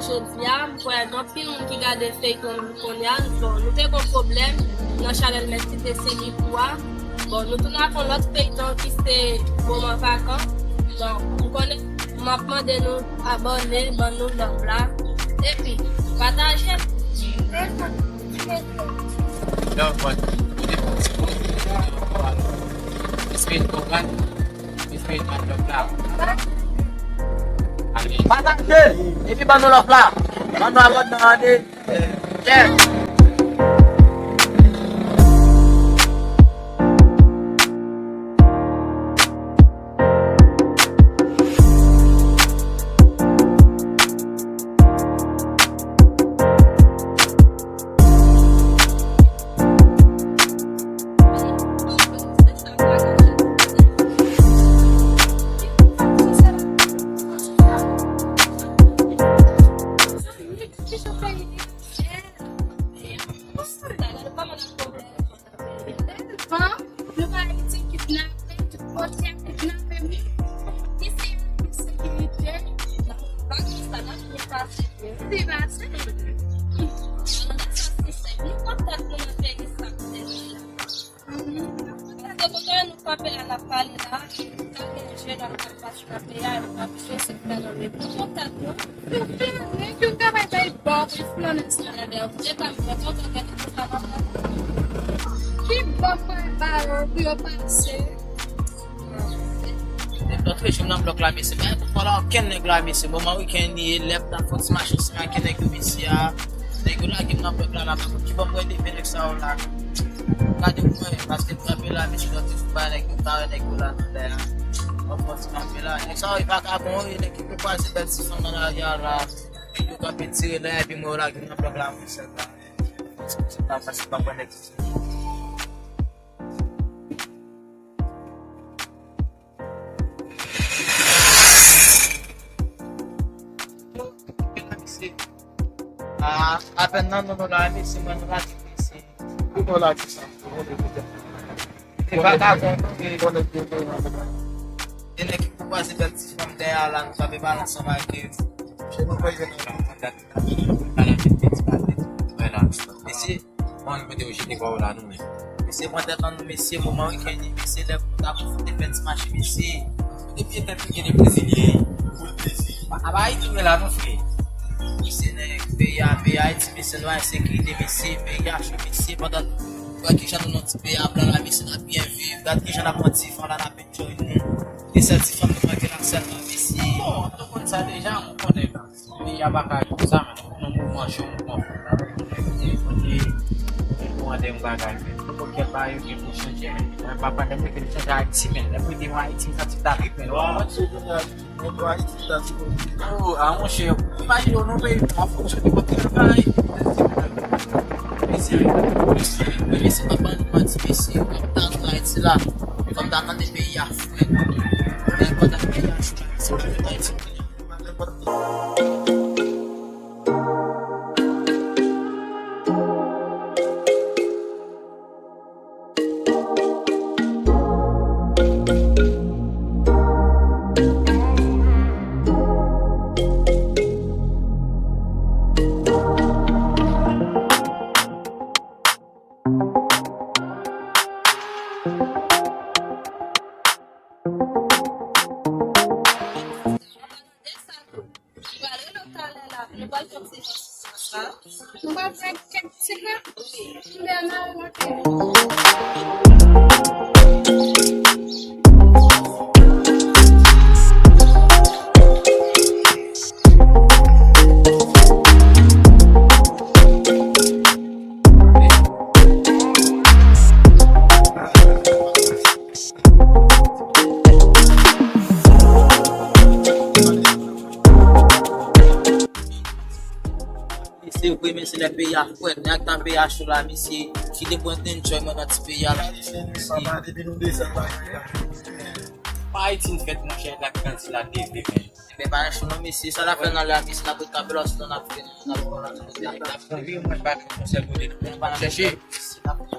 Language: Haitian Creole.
jodi a, pour exemple, pile qui garde fait qu'on y a, bon, nous avons un problème, dans Chanel met qui décédé quoi. Bon, nous tournons à l'autre pays qui c'est moment vacances. Donc, vous connaissez, m'a demandé nous abonner, bon nous l'offre là. Et puis, partagez. Donc, what? Biscuit bukan? Biscuit mantap lah. Partagez. Et puis, bon nous l'offre là. Bon nous abonner. Yeah. Je n'ai pas mais c'est bien pour là aucun nègre c'est moment week-end il lève ta faute machine c'est un nègre ici à nègre là qui n'a pas là qui va me aider avec ça là regardez moi parce que tu appelles là mais je dois te faire nègre ta nègre là on peut se camper là et ça il va pas bon il est qui peut passer dans ce son là il y a là il doit pas tirer là et puis moi là qui n'a pas là c'est ça c'est pas parce que pas bon nègre apenas não lá me cima no lá disse Como lá que são? que vagabundo que quando ele que quase deve se manter lá não sabe balançar mais que Chegou para ver esse mano me deu jeito igual lá não é esse quando é no Messi moment que ele Messi deve estar com defense match Messi depuis que ele brasileiro vai tu lá no fim Messi né PA Messi não é sécurité Messi PA Messi pendant que já não te PA para lá Messi na bien vivre date que já na ponte fala na peinture et certificat de que na celle Messi oh tu connais ça déjà on connaît il y a pas comme ça mais on mange on ada yang bagay porque bayo que puxa de mas papa da que ele já disse mesmo depois de uma item tá te dar rico Onde chegou no aí está tipo a um cheio mas eu não veio a função de botar vai esse papa não pode se vestir tá lá esse lá como tá na DPI a né quando a DPI acho se le pays à fouet, n'a qu'un pays à choula, monsieur, qui dépend d'un joy, mon autre pays à la pas été fait, mon cher, la quand il a dévié. Mais pas un chou, non, monsieur, ça l'a fait dans la mission, la boîte à blosse, on a fait, on a fait, on a fait, on a fait, on a fait, on a fait, on a fait, on a fait,